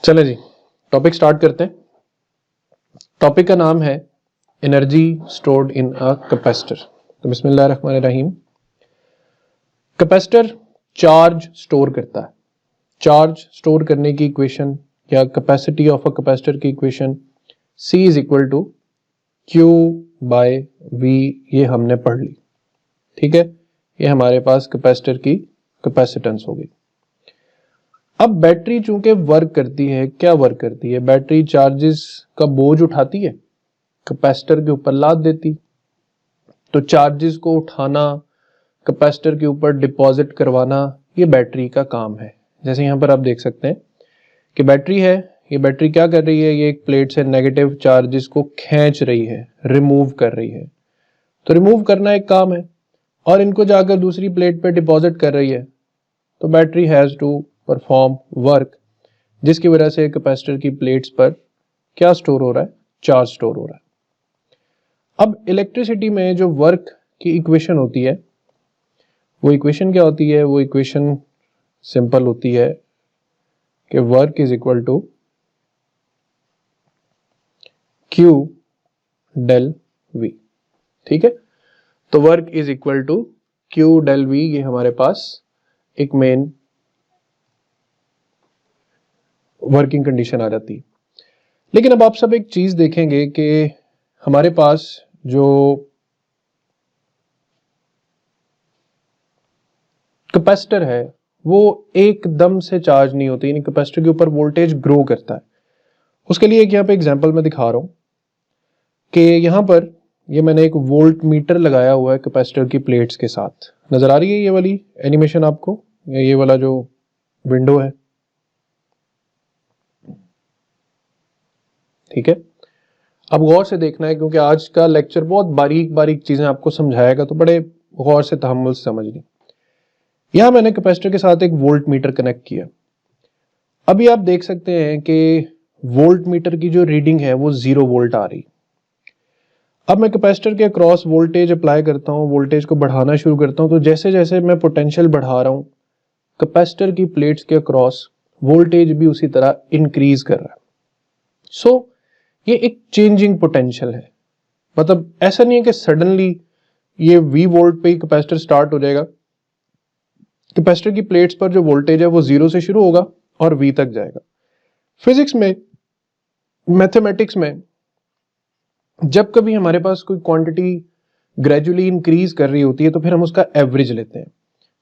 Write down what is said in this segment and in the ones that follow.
चले जी, topic start करते हैं। टॉपिक का नाम है energy stored in a capacitor. तो बिस्मिल्लाहिर्रहमानिर्रहीम। कैपेसिटर चार्ज स्टोर करता है। चार्ज स्टोर करने की इक्वेशन या कैपेसिटी ऑफ अ कैपेसिटर की equation C is equal to Q by V, ये हमने पढ़ ली। ठीक है, ये हमारे पास कैपेसिटर की कैपेसिटेंस होगी। अब बैटरी चूंकि वर्क करती है, क्या वर्क करती है? बैटरी चार्जेस का बोझ उठाती है, कैपेसिटर के ऊपर लाद देती। तो चार्जेस को उठाना, कैपेसिटर के ऊपर डिपॉजिट करवाना, ये बैटरी का काम है। जैसे यहां पर आप देख सकते हैं कि बैटरी है, ये बैटरी क्या कर रही है? ये एक प्लेट से नेगेटिव चार्जेस को खींच रही है, रिमूव कर रही है। तो रिमूव करना एक काम है और इनको जाकर दूसरी प्लेट पे डिपॉजिट कर रही है। तो battery has to perform work, जिसकी वजह से कैपेसिटर की प्लेट्स पर क्या स्टोर हो रहा है? चार्ज स्टोर हो रहा है। अब इलेक्ट्रिसिटी में जो वर्क की इक्वेशन होती है, वो इक्वेशन क्या होती है? वो इक्वेशन सिंपल होती है कि work is equal to Q del V। ठीक है, तो work is equal to Q del V, ये हमारे पास एक मेन वर्किंग कंडीशन आ जाती है। लेकिन अब आप सब एक चीज देखेंगे कि हमारे पास जो कैपेसिटर है वो एकदम से चार्ज नहीं होती, यानी कैपेसिटर के ऊपर वोल्टेज ग्रो करता है। उसके लिए एक यहाँ पे एग्जांपल मैं दिखा रहा हूं कि यहाँ पर ये मैंने एक वोल्ट मीटर लगाया हुआ है कैपेसिटर की प्लेट्स के साथ। नजर आ रही है ये वाली एनिमेशन आपको, ये वाला जो विंडो है? ठीक है, अब गौर से देखना है क्योंकि आज का लेक्चर बहुत बारीक बारीक चीजें आपको समझाएगा, तो बड़े गौर से तहम्मुल से समझनी। यहां मैंने कैपेसिटर के साथ एक वोल्ट मीटर कनेक्ट किया। अभी आप देख सकते हैं कि वोल्ट मीटर की जो रीडिंग है वो 0 वोल्ट आ रही। अब मैं कैपेसिटर के अक्रॉस वोल्टेज अप्लाई करता हूं, वोल्टेज को बढ़ाना शुरू करता हूं, तो जैसे जैसे मैं पोटेंशियल बढ़ा रहा हूं, कैपेसिटर की प्लेट्स के अक्रॉस वोल्टेज भी उसी तरह इंक्रीज कर रहा है। सो ये एक चेंजिंग पोटेंशियल है। मतलब ऐसा नहीं है कि सडनली ये V वोल्ट पे ही कैपेसिटर स्टार्ट हो जाएगा। कैपेसिटर की प्लेट्स पर जो वोल्टेज है वो 0 से शुरू होगा और V तक जाएगा। फिजिक्स में, मैथमेटिक्स में, जब कभी हमारे पास कोई क्वांटिटी ग्रेजुअली इंक्रीज कर रही होती है तो फिर हम उसका एवरेज लेते हैं।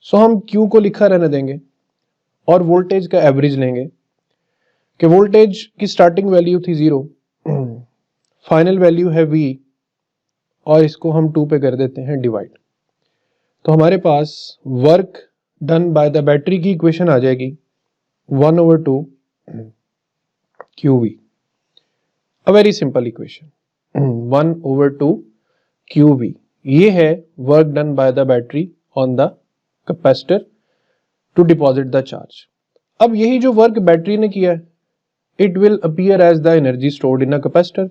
सो हम Q को लिखा रहने देंगे और वोल्टेज का एवरेज लेंगे कि वोल्टेज की स्टार्टिंग वैल्यू थी 0, फाइनल वैल्यू है V, और इसको हम 2 पे कर देते हैं डिवाइड। तो हमारे पास work done by the battery की इक्वेशन आ जाएगी 1/2 QV। A very simple equation, 1/2 QV, ये है work done by the battery on the capacitor to deposit the charge. अब यही जो वर्क बैटरी ने किया है, it will appear as the energy stored in a capacitor.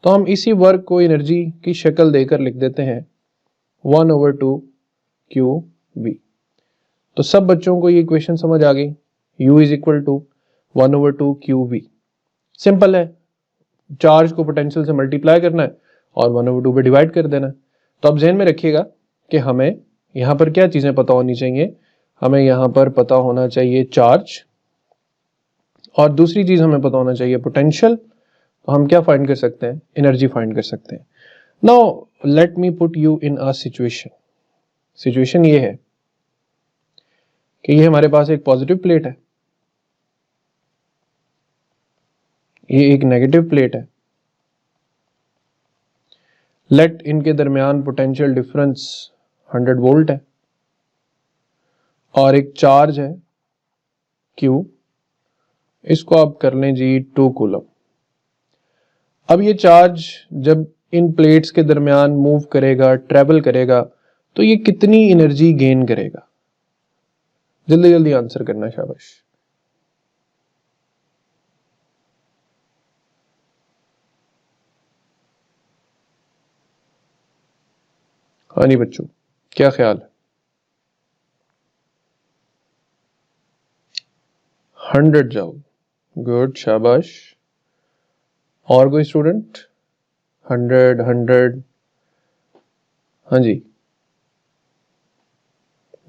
तो हम इसी वर्क को एनर्जी की शक्ल देकर लिख देते हैं 1/2 QV। तो सब बच्चों को ये इक्वेशन समझ आ गई, U is equal to 1/2 QV। Simple है, चार्ज को पोटेंशियल से मल्टीप्लाई करना है और 1/2 पे डिवाइड कर देना है। तो अब ध्यान में रखिएगा कि हमें यहां पर क्या चीजें पता होनी चाहिए। हमें यहां पर पता होना चाहिए चार्ज, और दूसरी चीज हमें पता होना चाहिए पोटेंशियल। तो हम क्या फाइंड कर सकते हैं? एनर्जी फाइंड कर सकते हैं। Now let me put you in a situation. Situation ये है कि ये हमारे पास एक पॉजिटिव प्लेट है, ये एक नेगेटिव प्लेट है। लेट इनके दरमियान पोटेंशियल डिफरेंस 100 वोल्ट है और एक चार्ज है Q, इसको आप कर लें जी 2 कूलम। अब ये चार्ज जब इन प्लेट्स के दरमियान मूव करेगा, ट्रेवल करेगा, तो ये कितनी एनर्जी गेन करेगा? जल्दी जल्दी आंसर करना, शाबाश। हाँ नहीं बच्चों, क्या ख्याल है? 100 जूल। गुड, शाबाश। और कोई स्टूडेंट? 100, 100। हाँ जी,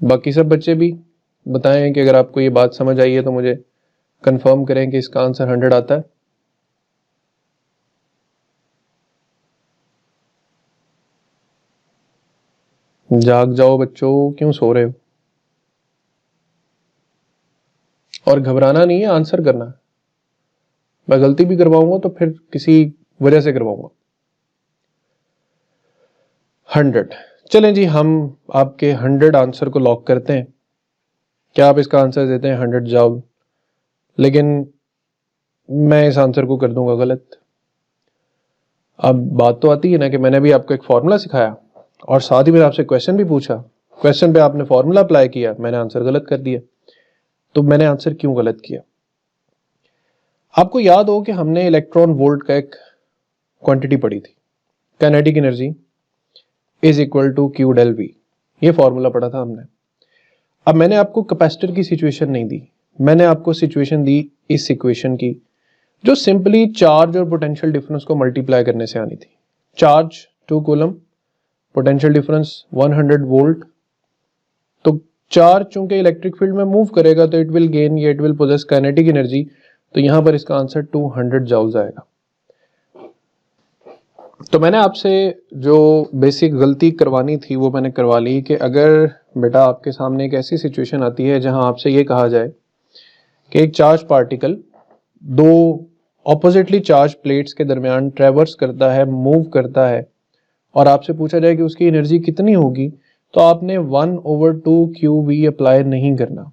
बाकी सब बच्चे भी बताएं कि अगर आपको ये बात समझ आई है तो मुझे कंफर्म करें कि इसका आंसर 100 आता है। जाग जाओ बच्चों, क्यों सो रहे हो? और घबराना नहीं है, आंसर करना है। मैं गलती भी करवाऊंगा तो फिर किसी वजह से करवाऊंगा। 100। चलें जी, हम आपके 100 आंसर को लॉक करते हैं। क्या आप इसका आंसर देते हैं 100 जॉब? लेकिन मैं इस आंसर को कर दूंगा गलत। अब बात तो आती है ना कि मैंने भी आपको एक फॉर्मूला सिखाया और साथ ही मैंने आपसे क्वेश्चन भी पूछा। क्वेश्चन पे आपने फॉर्मूला अप्लाई किया, मैंने आंसर गलत कर दिया। तो मैंने आंसर क्यों गलत किया? आपको याद हो कि हमने इलेक्ट्रॉन वोल्ट का एक क्वांटिटी पढ़ी थी, kinetic energy is equal to Q del V. ये फॉर्मूला पढ़ा था हमने। अब मैंने आपको कैपेसिटर की सिचुएशन नहीं दी, मैंने आपको सिचुएशन दी इस इक्वेशन की, जो सिंपली चार्ज और पोटेंशियल डिफरेंस को मल्टीप्लाई करने से आनी थी। Charge 2 coulomb, potential difference 100 volt. तो चार्ज चूंकि इलेक्ट्रिक फील्ड में मूव करेगा तो इट विल गेन या it will possess kinetic energy. तो यहां पर इसका आंसर 200 जॉल्स आएगा। तो मैंने आपसे जो बेसिक गलती करवानी थी वो मैंने करवा ली कि अगर बेटा आपके सामने एक ऐसी सिचुएशन आती है जहां आपसे ये कहा जाए कि एक चार्ज पार्टिकल दो ऑपोजिटली चार्ज प्लेट्स के दरमियान ट्रेवर्स करता है, मूव करता है, और आपसे पूछा जाए कि उसकी एनर्जी कितनी होगी, तो आपने 1/2 QV अप्लाई नहीं करना।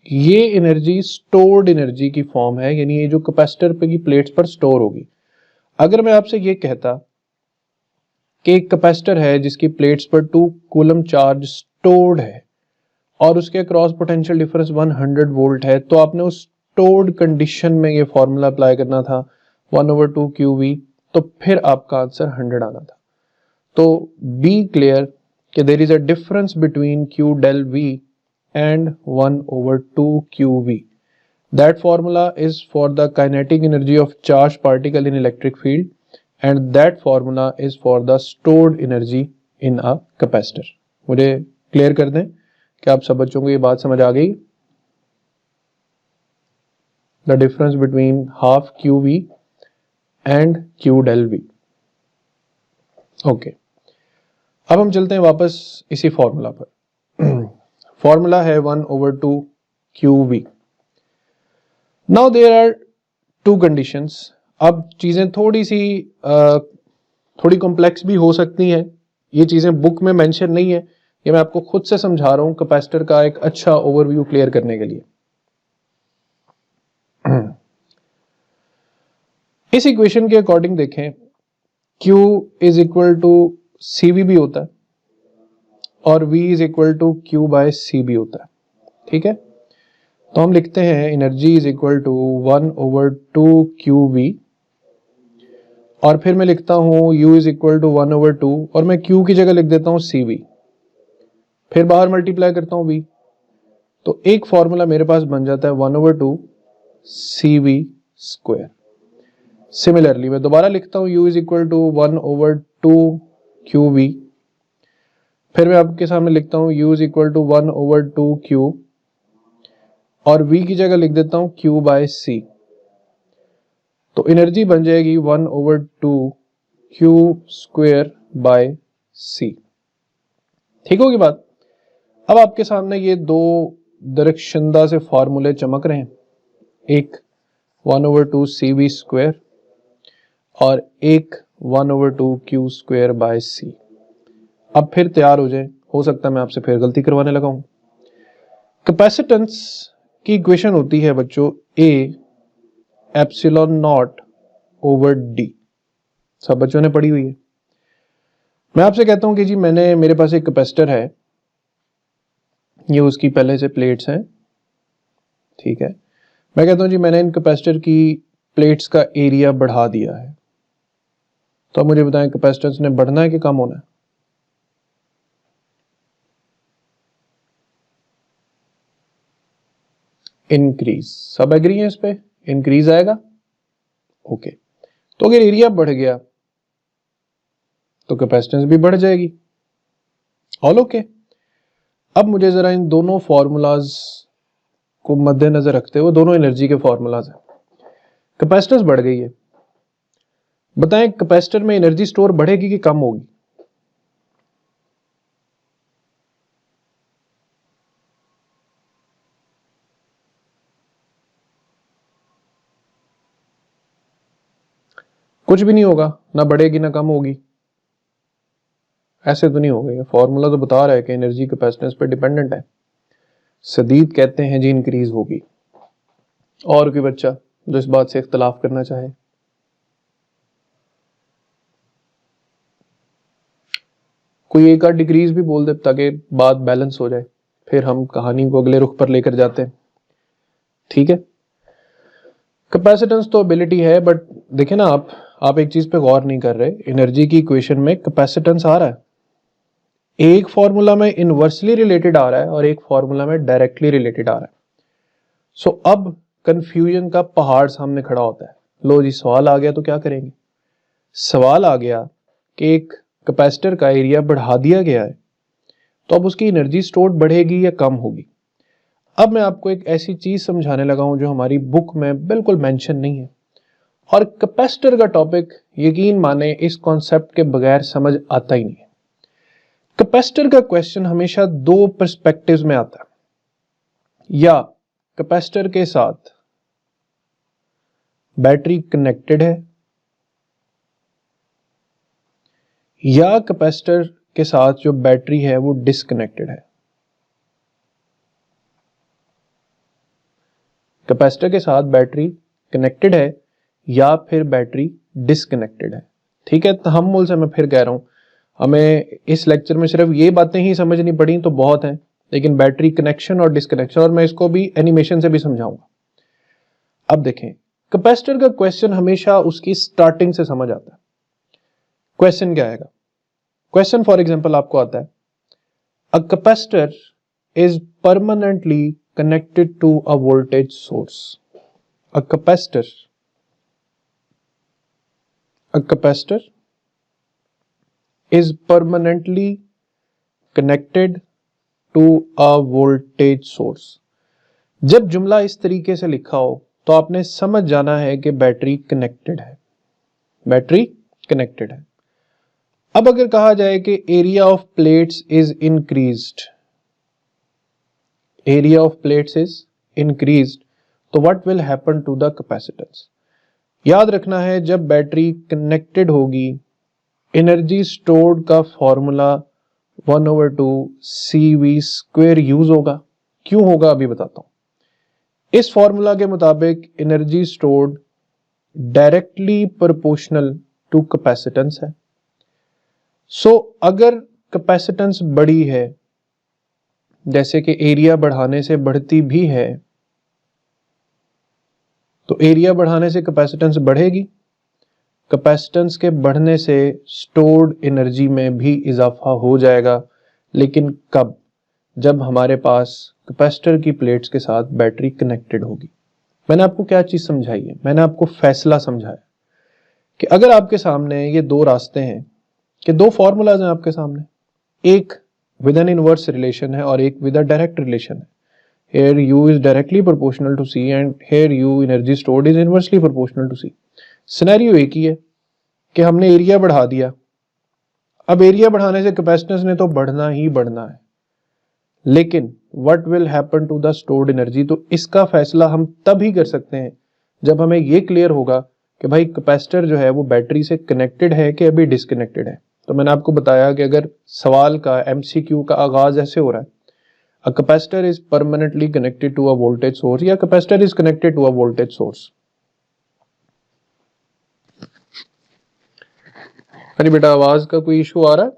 ये एनर्जी स्टोर्ड एनर्जी की फॉर्म है, यानी ये जो कैपेसिटर पे की प्लेट्स पर स्टोर होगी। अगर मैं आपसे ये कहता कि एक कैपेसिटर है जिसकी प्लेट्स पर 2 कूलम चार्ज स्टोर्ड है और उसके क्रॉस पोटेंशियल डिफरेंस 100 वोल्ट है, तो आपने उस स्टोर्ड कंडीशन में ये फॉर्मूला अप्लाई करना था 1/2 QV। तो फिर आपका आंसर 100 आना था। तो बी क्लियर कि there is a difference between Q del V and 1/2 QV. That formula is for the kinetic energy of charged particle in electric field, and that formula is for the stored energy in a capacitor. मुझे clear कर दें कि आप सब बच्चों को ये बात समझ आ गई? The difference between half QV and Q del V. Okay, अब हम चलते हैं वापस इसी फॉर्मूला पर। फॉर्मूला है 1/2 QV। Now there are two conditions. अब चीजें थोड़ी कॉम्प्लेक्स भी हो सकती हैं, ये चीजें बुक में मेंशन नहीं है, ये मैं आपको खुद से समझा रहा हूं कैपेसिटर का एक अच्छा ओवरव्यू क्लियर करने के लिए। इस इक्वेशन के अकॉर्डिंग देखें, Q is equal to CV भी होता है और V is equal to Q/C भी होता है। ठीक है, तो हम लिखते हैं energy is equal to 1/2 QV, और फिर मैं लिखता हूं U इज इक्वल टू 1/2, और मैं Q की जगह लिख देता हूं CV, फिर बाहर मल्टीप्लाई करता हूं V। तो एक फॉर्मूला मेरे पास बन जाता है 1/2 CV²। सिमिलरली मैं दोबारा लिखता हूं U is equal to 1/2 QV, फिर मैं आपके सामने लिखता हूं U is equal to 1/2Q, और V की जगह लिख देता हूं Q/C। तो एनर्जी बन जाएगी 1/2Q²/C। ठीक होगी बात? अब आपके सामने ये दो दरख्शंदा से फॉर्मूले चमक रहे हैं, एक 1/2CV² और एक 1/2Q²/C। अब फिर तैयार हो जाए, हो सकता है मैं आपसे फिर गलती करवाने लगा हूं। कैपेसिटेंस की इक्वेशन होती है बच्चों A epsilon not over D। सब बच्चों ने पढ़ी हुई है। मैं आपसे कहता हूं कि जी मेरे पास एक कैपेसिटर है, ये उसकी पहले से प्लेट्स हैं। ठीक है, मैं कहता हूं जी मैंने इन कैपेसिटर की प्लेट्स का एरिया बढ़ा दिया है। तो अब मुझे बताएं कैपेसिटेंस ने बढ़ना है कि कम होना है? इंक्रीज। सब एग्री हैं इस पे? इंक्रीज आएगा, ओके। तो अगर एरिया बढ़ गया तो कैपेसिटेंस भी बढ़ जाएगी, ऑल ओके। अब मुझे जरा इन दोनों फॉर्मूलाज को मद्देनजर रखते हुए, दोनों एनर्जी के फॉर्मूलाज हैं। कैपेसिटेंस बढ़ गई है, बताएं कैपेसिटर में एनर्जी स्टोर बढ़ेगी कि कम होगी? कुछ भी नहीं होगा, ना बढ़ेगी ना कम होगी, ऐसे तो नहीं होगा। ये फॉर्मूला तो बता रहा है कि एनर्जी कैपेसिटेंस पर डिपेंडेंट है। सदीद कहते हैं जी इंक्रीज होगी। और कोई बच्चा जो इस बात से इख्तलाफ करना चाहे? कोई एक आध डिग्रीज भी बोल दे ताकि बात बैलेंस हो जाए, फिर हम कहानी को अगले रुख पर लेकर जाते हैं, ठीक है। कैपेसिटेंस तो एबिलिटी है, बट देखे ना आप एक चीज पे गौर नहीं कर रहे। एनर्जी की इक्वेशन में कैपेसिटेंस आ रहा है, एक फॉर्मूला में इनवर्सली रिलेटेड आ रहा है और एक फॉर्मूला में डायरेक्टली रिलेटेड आ रहा है। सो अब कंफ्यूजन का पहाड़ सामने खड़ा होता है। लो जी सवाल आ गया तो क्या करेंगे? सवाल आ गया कि एक कैपेसिटर का एरिया बढ़ा दिया गया है, तो अब उसकी एनर्जी स्टोर बढ़ेगी या कम होगी? अब मैं आपको एक ऐसी चीज समझाने लगा हूं जो हमारी बुक में बिल्कुल मेंशन नहीं है, और कैपेसिटर का टॉपिक यकीन माने इस कॉन्सेप्ट के बगैर समझ आता ही नहीं है। कैपेसिटर का क्वेश्चन हमेशा दो पर्सपेक्टिव्स में आता है, या कैपेसिटर के साथ बैटरी कनेक्टेड है, या कैपेसिटर के साथ जो बैटरी है वो डिस्कनेक्टेड है। कैपेसिटर के साथ बैटरी कनेक्टेड है या फिर बैटरी डिस्कनेक्टेड है, ठीक है। तहम्मुल से मैं फिर कह रहा हूं, हमें इस लेक्चर में सिर्फ ये बातें ही समझनी पड़ी तो बहुत हैं, लेकिन बैटरी कनेक्शन और डिस्कनेक्शन, और मैं इसको भी एनिमेशन से भी समझाऊंगा। अब देखें, कैपेसिटर का क्वेश्चन हमेशा उसकी स्टार्टिंग से समझ आता है। क्वेश्चन क्या आएगा? क्वेश्चन फॉर एग्जांपल आपको आता है, a capacitor is permanently connected to a voltage source. A capacitor is permanently connected to a voltage source. जब जुमला इस तरीके से लिखा हो तो आपने समझ जाना है कि बैटरी कनेक्टेड है, बैटरी कनेक्टेड है। अब अगर कहा जाए कि area of plates is increased, area of plates is increased, तो what will happen to the capacitance? याद रखना है जब बैटरी कनेक्टेड होगी, एनर्जी स्टोर्ड का फॉर्मूला 1/2 CV² यूज होगा। क्यों होगा अभी बताता हूं। इस फॉर्मूला के मुताबिक energy stored directly proportional to capacitance है। सो अगर कैपेसिटेंस बड़ी है, जैसे कि एरिया बढ़ाने से बढ़ती भी है, तो एरिया बढ़ाने से कैपेसिटेंस बढ़ेगी, कैपेसिटेंस के बढ़ने से स्टोर्ड एनर्जी में भी इजाफा हो जाएगा। लेकिन कब? जब हमारे पास कैपेसिटर की प्लेट्स के साथ बैटरी कनेक्टेड होगी। मैंने आपको क्या चीज समझाई है? मैंने आपको फैसला समझाया कि अगर आपके सामने ये दो रास्ते हैं, कि दो फॉर्मूलाज हैं आपके सामने, एक विद एन इनवर्स रिलेशन है और एक विद अ डायरेक्ट रिलेशन है। here u is directly proportional to c and here u energy stored is inversely proportional to c। Scenario एक ही है कि हमने एरिया बढ़ा दिया, अब एरिया बढ़ाने से कैपेसिटेंस ने तो बढ़ना ही बढ़ना है, लेकिन what will happen to the stored energy? तो इसका फैसला हम तब ही कर सकते हैं जब हमें यह क्लियर होगा कि भाई कैपेसिटर जो है वो बैटरी से कनेक्टेड है कि अभी डिस्कनेक्टेड है। तो मैंने आपको बताया कि अगर सवाल का MCQ का आगाज ऐसे हो रहा है, a capacitor is permanently connected to a voltage source, या capacitor is connected to a voltage source। अरे बेटा आवाज का कोई इशू आ रहा है?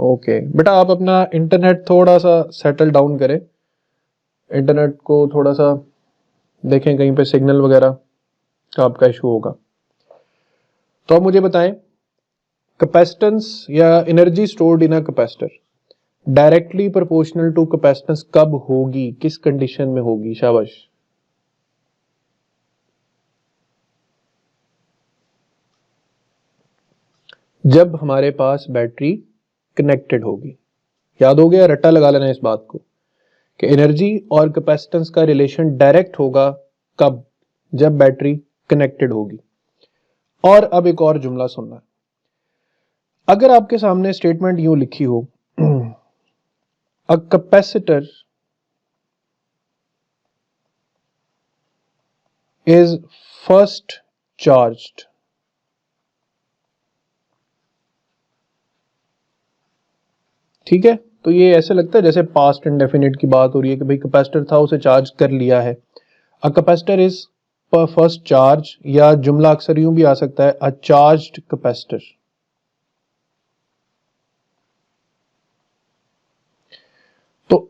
ओके बेटा, आप अपना इंटरनेट थोड़ा सा सेटल डाउन करें, इंटरनेट को थोड़ा सा देखें, कहीं पे सिग्नल वगैरह का आपका इशू होगा। तो आप मुझे बताएं, कैपेसिटेंस या energy stored in a capacitor, directly proportional to capacitance कब होगी, किस कंडीशन में होगी? शाबाश। जब हमारे पास बैटरी कनेक्टेड होगी। याद हो गया, रट्टा लगा लेना इस बात को कि एनर्जी और कैपेसिटेंस का रिलेशन डायरेक्ट होगा कब? जब बैटरी कनेक्टेड होगी। और अब एक और जुमला सुनना, अगर आपके सामने स्टेटमेंट यूं लिखी हो, a capacitor is first charged, ठीक है, तो ये ऐसे लगता है जैसे पास्ट इंडेफिनिट की बात हो रही है कि भाई कैपेसिटर था, उसे चार्ज कर लिया है। A capacitor is first charge, या जुमला अक्सर यूं भी आ सकता है, अ चार्ज्ड कैपेसिटर। तो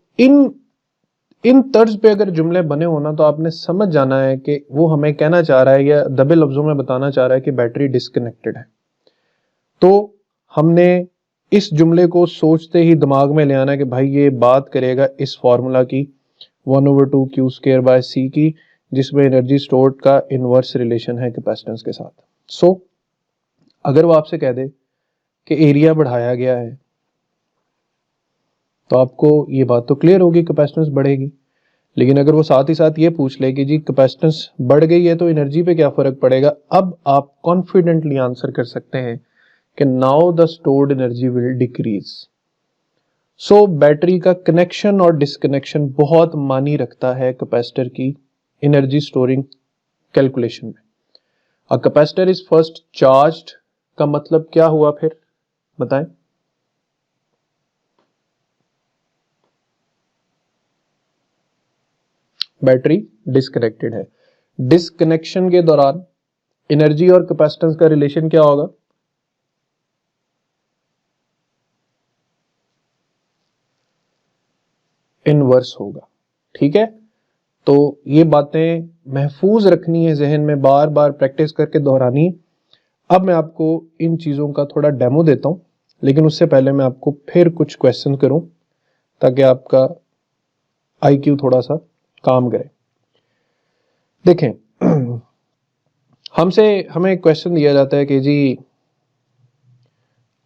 इन तर्ज पे अगर जुमले बने होना तो आपने समझ जाना है कि वो हमें कहना चाह रहा है या दबे लफ्जों में बताना चाह रहा है कि बैटरी डिस्कनेक्टेड है। तो हमने इस जुमले को सोचते ही दिमाग में ले आना है कि भाई ये बात करेगा इस फॉर्मूला की 1/2 Q²/C की, जिसमें एनर्जी स्टोर्ड का इनवर्स रिलेशन है कैपेसिटेंस के साथ। सो अगर वो आपसे कह दे कि एरिया बढ़ाया गया है, तो आपको ये बात तो क्लियर होगी कैपेसिटेंस बढ़ेगी। लेकिन अगर वो साथ ही साथ ये पूछ ले कि जी कैपेसिटेंस बढ़ गई है तो एनर्जी पे क्या फर्क पड़ेगा, अब आप कॉन्फिडेंटली आंसर कर सकते हैं कि now the stored energy will decrease. So battery का कनेक्शन और डिस्कनेक्शन बहुत मानी रखता है कैपेसिटर की एनर्जी स्टोरिंग कैलकुलेशन में। अ कैपेसिटर इज फर्स्ट चार्ज्ड का मतलब क्या हुआ फिर बताएं? बैटरी डिस्कनेक्टेड है। डिस्कनेक्शन के दौरान एनर्जी और कैपेसिटेंस का रिलेशन क्या होगा? इनवर्स होगा। ठीक है, तो ये बातें महफूज रखनी है जहन में, बार बार प्रैक्टिस करके दोहरानी। अब मैं आपको इन चीजों का थोड़ा डेमो देता हूं, लेकिन उससे पहले मैं आपको फिर कुछ क्वेश्चन करूं ताकि आपका आईक्यू थोड़ा सा काम करे। देखें, हमें एक क्वेश्चन दिया जाता है कि जी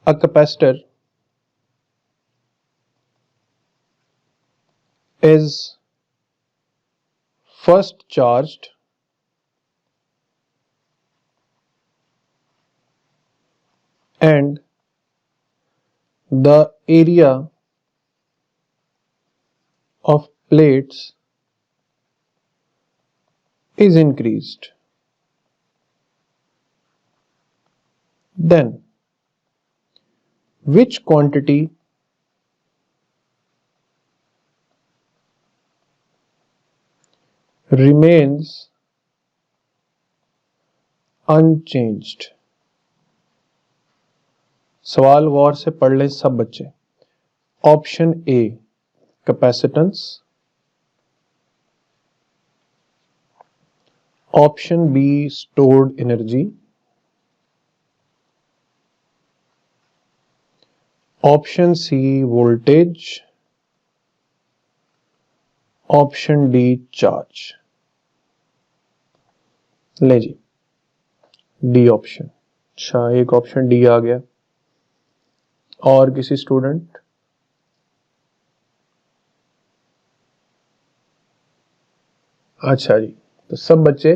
a capacitor is first charged and the area of plates is increased. Then which quantity remains unchanged? सवाल गौर से पढ़ लें सब बच्चे। Option A capacitance, option B stored energy, option C voltage, option D charge. ले जी, डी ऑप्शन। अच्छा, एक ऑप्शन डी आ गया। और किसी स्टूडेंट? अच्छा जी, तो सब बच्चे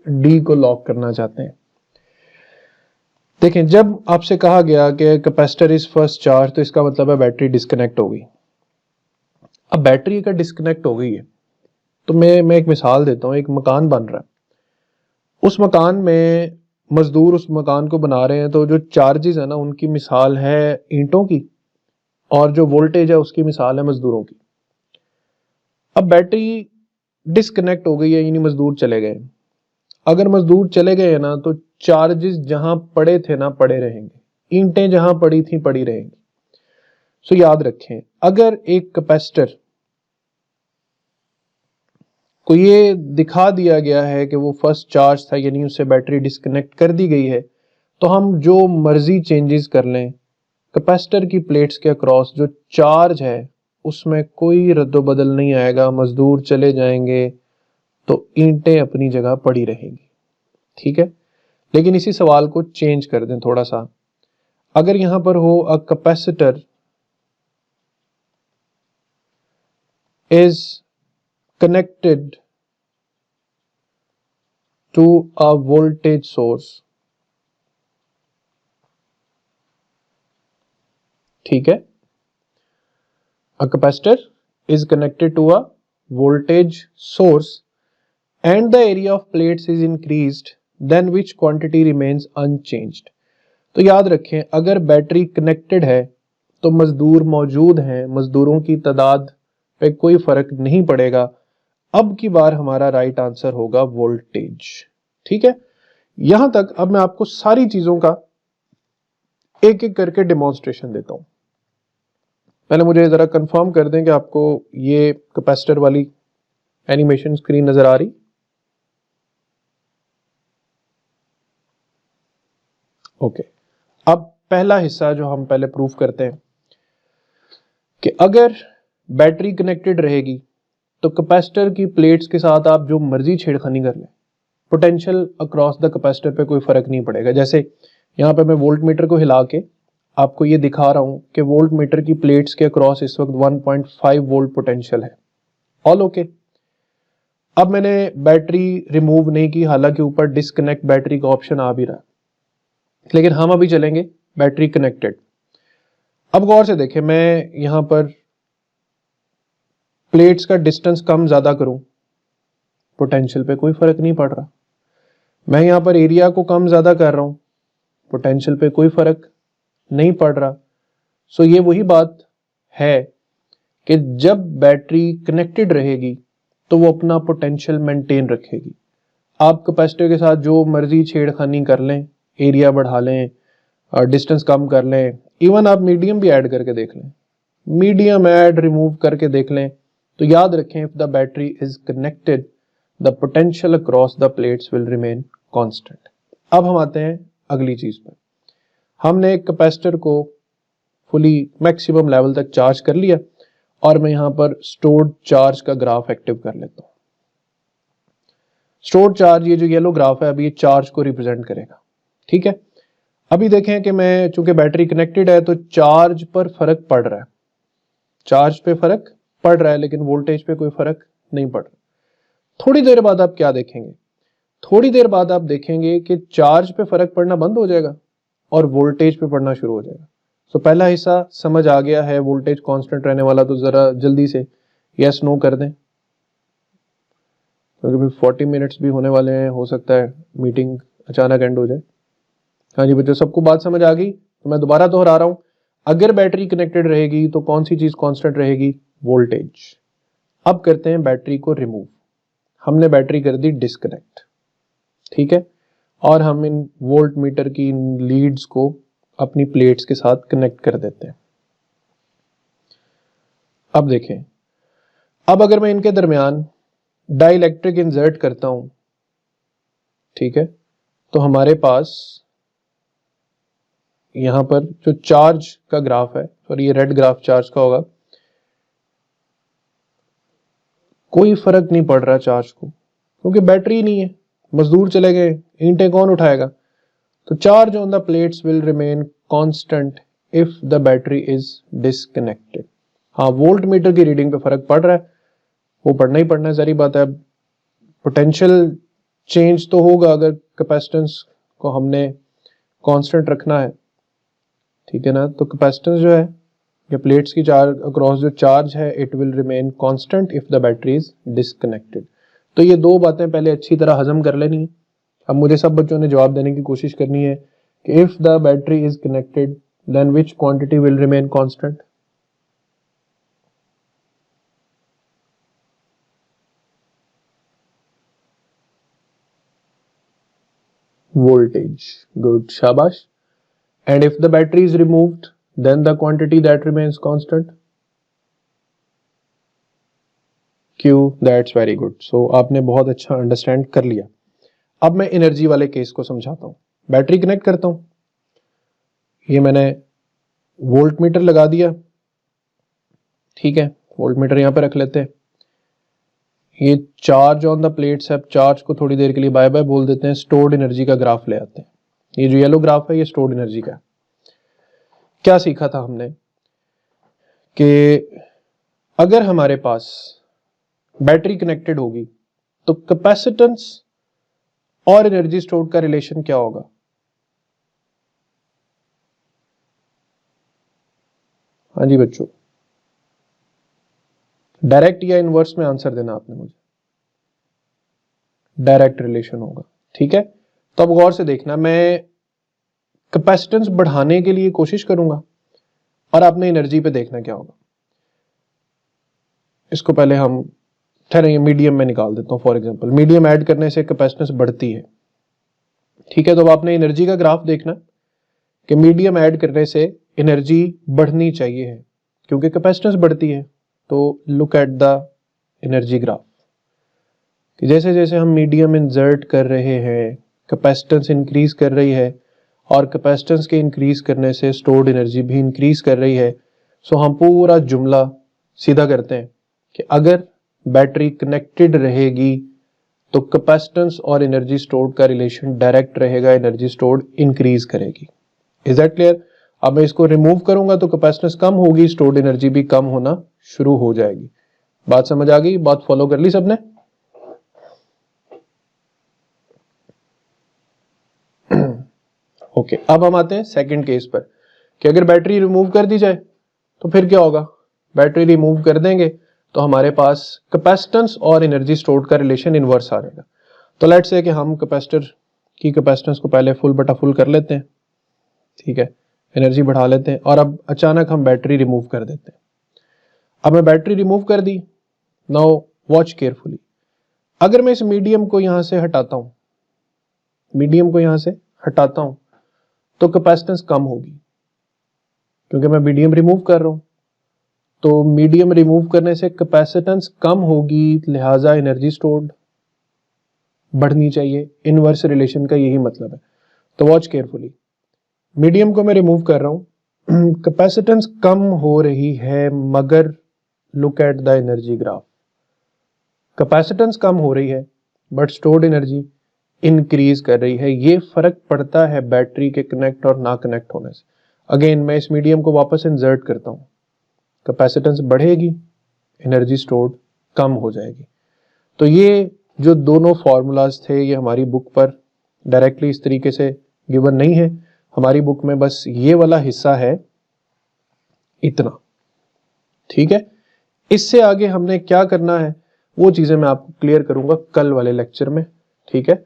डी को लॉक करना चाहते हैं। देखें, जब आपसे कहा गया कि कैपेसिटर इज फर्स्ट चार्ज, तो इसका मतलब है बैटरी डिस्कनेक्ट हो गई। अब बैटरी का डिस्कनेक्ट हो गई है तो मैं एक मिसाल देता हूं। एक मकान बन रहा है, उस मकान में मजदूर उस मकान को बना रहे हैं, तो जो चार्जेस है ना उनकी मिसाल है ईंटों की, और जो वोल्टेज है उसकी मिसाल है मजदूरों की। अब बैटरी डिस्कनेक्ट हो गई है, यानी मजदूर चले गए। अगर मजदूर चले गए ना तो चार्जेस जहां पड़े थे ना पड़े रहेंगे, ईंटें जहां पड़ी थी पड़ी रहेंगी। सो याद रखें, अगर एक कैपेसिटर को ये दिखा दिया गया है कि वो फर्स्ट चार्ज था, यानी उससे बैटरी डिस्कनेक्ट कर दी गई है, तो हम जो मर्जी चेंजेस कर लें कैपेसिटर की प्लेट्स के अक्रॉस जो चार्ज है उसमें कोई रद्दोबदल नहीं आएगा, मजदूर चले जाएंगे तो ईंटें अपनी जगह पड़ी रहेंगी। ठीक है, लेकिन इसी सवाल को चेंज कर दें थोड़ा सा। अगर यहां पर हो a capacitor is connected to a voltage source, ठीक है, a capacitor is connected to a voltage source and the area of plates is increased then which quantity remains unchanged। तो याद रखें, अगर बैटरी कनेक्टेड है तो मजदूर मौजूद हैं, मजदूरों की तादाद पे कोई फर्क नहीं पड़ेगा। अब की बार हमारा राइट आंसर होगा वोल्टेज। ठीक है, यहां तक। अब मैं आपको सारी चीजों का एक एक करके डिमॉन्स्ट्रेशन देता हूं। पहले मुझे जरा कंफर्म कर दें कि आपको ये कैपेसिटर वाली एनिमेशन स्क्रीन नजर आ रही। ओके, अब पहला हिस्सा जो हम पहले प्रूफ करते हैं कि अगर बैटरी कनेक्टेड रहेगी तो कैपेसिटर की प्लेट्स के साथ आप जो मर्जी छेड़खानी कर लें, पोटेंशियल अक्रॉस द कैपेसिटर पे कोई फर्क नहीं पड़ेगा। जैसे यहां पे मैं वोल्ट मीटर को हिला के आपको ये दिखा रहा हूं कि वोल्ट मीटर की प्लेट्स के अक्रॉस इस वक्त 1.5 वोल्ट पोटेंशियल है। All okay. अब मैंने बैटरी रिमूव नहीं की, हालांकि ऊपर डिस्कनेक्ट बैटरी का ऑप्शन आ भी रहा है, लेकिन हम अभी चलेंगे बैटरी कनेक्टेड। अब गौर से देखें, मैं यहां पर प्लेट्स का डिस्टेंस कम ज्यादा करूं, पोटेंशियल पे कोई फर्क नहीं पड़ रहा। मैं यहां पर एरिया को कम ज्यादा कर रहा हूं, पोटेंशियल पे कोई फर्क नहीं पड़ रहा। सो ये वही बात है कि जब बैटरी कनेक्टेड रहेगी तो वो अपना पोटेंशियल मेंटेन रखेगी। आप कैपेसिटर के साथ जो मर्जी छेड़खानी कर लें, एरिया बढ़ा लें, डिस्टेंस कम कर लें, इवन आप मीडियम भी ऐड करके देख लें, मीडियम ऐड रिमूव करके देख लें, तो याद रखें if the battery is connected the potential across the plates will remain constant. अब हम आते हैं अगली चीज पर। हमने एक कैपेसिटर को फुली मैक्सिमम लेवल तक चार्ज कर लिया और मैं यहां पर स्टोर्ड चार्ज का ग्राफ एक्टिव कर लेता हूं। स्टोर्ड चार्ज, ये जो येलो ग्राफ है, अभी ये चार्ज को रिप्रेजेंट करेगा। ठीक है, अभी देखें कि मैं, चूंकि बैटरी कनेक्टेड है तो चार्ज पर फर्क पड़ रहा है, चार्ज पे फर्क पड़ रहा है, लेकिन वोल्टेज पे कोई फर्क नहीं पड़ रहा। थोड़ी देर बाद आप क्या देखेंगे, थोड़ी देर बाद आप देखेंगे कि चार्ज पे फर्क पड़ना बंद हो जाएगा और वोल्टेज पे पड़ना शुरू हो जाएगा। तो पहला हिस्सा समझ आ गया है, वोल्टेज कांस्टेंट रहने वाला, तो जरा जल्दी से यस नो कर दें, क्योंकि 40 मिनट्स भी होने वाले हैं, हो सकता है मीटिंग अचानक एंड हो जाए। हाँ जी बच्चों, सबको बात समझ आ गई? तो मैं दोबारा दोहरा रहा हूं, अगर बैटरी कनेक्टेड रहेगी तो कौन सी चीज कांस्टेंट रहेगी? वोल्टेज। अब करते हैं बैटरी को रिमूव। हमने बैटरी कर दी डिस्कनेक्ट, ठीक है, और हम इन वोल्ट मीटर की लीड्स को अपनी प्लेट्स के साथ कनेक्ट कर देते हैं। अब देखें, अब अगर मैं इनके दरमियान डाइलेक्ट्रिक इंसर्ट करता हूं, ठीक है, तो हमारे पास यहां पर जो चार्ज का ग्राफ है, और ये रेड ग्राफ चार्ज का होगा, कोई फर्क नहीं पड़ रहा चार्ज को, क्योंकि बैटरी नहीं है, मजदूर चले गए, ईंटें कौन उठाएगा। तो charge on the plates will remain constant if the battery is disconnected. हाँ, वोल्ट मीटर की रीडिंग पे फर्क पड़ रहा है, वो पढ़ना ही पढ़ना है, सारी बात है। पोटेंशियल चेंज तो होगा अगर कैपेसिटेंस को हमने कांस्टेंट रखना है, ठीक है ना। तो कैपेसिटेंस जो है, या प्लेट्स की चार्ज अक्रॉस जो चार्ज है, it will remain constant if the battery is disconnected. तो ये दो बातें पहले अच्छी तरह हजम कर लेनी है। अब मुझे सब बच्चों ने जवाब देने की कोशिश करनी है कि if the battery is connected then which quantity will remain constant? Voltage. Good, shabash. And if the battery is removed, then the quantity that remains constant? Q. That's very good. So आपने बहुत अच्छा understand कर लिया। अब मैं energy वाले case को समझाता हूं। बैटरी कनेक्ट करता हूं, ये मैंने वोल्ट मीटर लगा दिया, ठीक है, वोल्ट मीटर यहां पर रख लेते हैं। ये चार्ज ऑन द प्लेट्स है, चार्ज को थोड़ी देर के लिए बाय बाय बोल देते हैं, स्टोर्ड एनर्जी का ग्राफ ले आते हैं। ये जो येलो ग्राफ है ये स्टोर्ड एनर्जी का है। क्या सीखा था हमने कि अगर हमारे पास बैटरी कनेक्टेड होगी तो कैपेसिटेंस और एनर्जी स्टोर्ड का रिलेशन क्या होगा? हाँ जी बच्चों, डायरेक्ट या इनवर्स में आंसर देना आपने मुझे। डायरेक्ट रिलेशन होगा, ठीक है। तो अब गौर से देखना, मैं कैपेसिटेंस बढ़ाने के लिए कोशिश करूंगा और आपने एनर्जी पे देखना क्या होगा। इसको पहले हम ठहरेंगे, मीडियम में निकाल देता हूं। फॉर एग्जांपल मीडियम ऐड करने से कैपेसिटेंस बढ़ती है, ठीक है। तो अब आपने एनर्जी का ग्राफ देखना कि मीडियम ऐड करने से एनर्जी बढ़नी चाहिए है क्योंकि कैपेसिटेंस बढ़ती है। तो look at the energy graph कि जैसे जैसे हम मीडियम इंसर्ट कर रहे हैं कैपेसिटेंस इंक्रीज कर रही है और कैपेसिटेंस के इंक्रीज करने से स्टोर्ड एनर्जी भी इंक्रीज कर रही है। सो हम पूरा जुमला सीधा करते हैं कि अगर बैटरी कनेक्टेड रहेगी तो कैपेसिटेंस और एनर्जी स्टोर्ड का रिलेशन डायरेक्ट रहेगा, एनर्जी स्टोर्ड इंक्रीज करेगी। Is that clear? अब मैं इसको रिमूव करूंगा तो कैपेसिटेंस कम होगी, स्टोर्ड एनर्जी भी कम होना शुरू हो जाएगी। बात समझ आ गई? बात फॉलो कर ली सबने? ओके, अब हम आते हैं सेकंड केस पर कि अगर बैटरी रिमूव कर दी जाए तो फिर क्या होगा? बैटरी रिमूव कर देंगे तो हमारे पास कैपेसिटेंस और एनर्जी स्टोर्ड का रिलेशन इनवर्स आ जाएगा। तो लेट्स से कि हम कैपेसिटर की कैपेसिटेंस को पहले फुल बटा फुल कर लेते हैं, ठीक है, एनर्जी बढ़ा लेते हैं और अब अचानक हम बैटरी रिमूव कर देते हैं। अब मैं बैटरी रिमूव कर दी, नाउ वॉच केयरफुली। अगर मैं इस मीडियम को यहां से हटाता हूं, मीडियम को यहां से हटाता हूं तो कैपेसिटेंस कम होगी क्योंकि मैं मीडियम रिमूव कर रहा हूं। तो मीडियम रिमूव करने से कैपेसिटेंस कम होगी, लिहाजा एनर्जी स्टोर्ड बढ़नी चाहिए। इनवर्स रिलेशन का यही मतलब है। तो वॉच केयरफुली, मीडियम को मैं रिमूव कर रहा हूं, कैपेसिटेंस कम हो रही है मगर look at the energy graph, capacitance कम हो रही है बट स्टोर्ड एनर्जी इंक्रीज कर रही है। ये फर्क पड़ता है बैटरी के कनेक्ट और ना कनेक्ट होने से। अगेन मैं इस मीडियम को वापस इंसर्ट करता हूं, कैपेसिटेंस बढ़ेगी, एनर्जी स्टोर्ड कम हो जाएगी। तो ये जो दोनों फॉर्मूलाज थे ये हमारी बुक पर डायरेक्टली इस तरीके से गिवन नहीं है। हमारी बुक में बस ये वाला हिस्सा है इतना, ठीक है। इससे आगे हमने क्या करना है वो चीजें मैं आपको क्लियर करूंगा कल वाले लेक्चर में, ठीक है।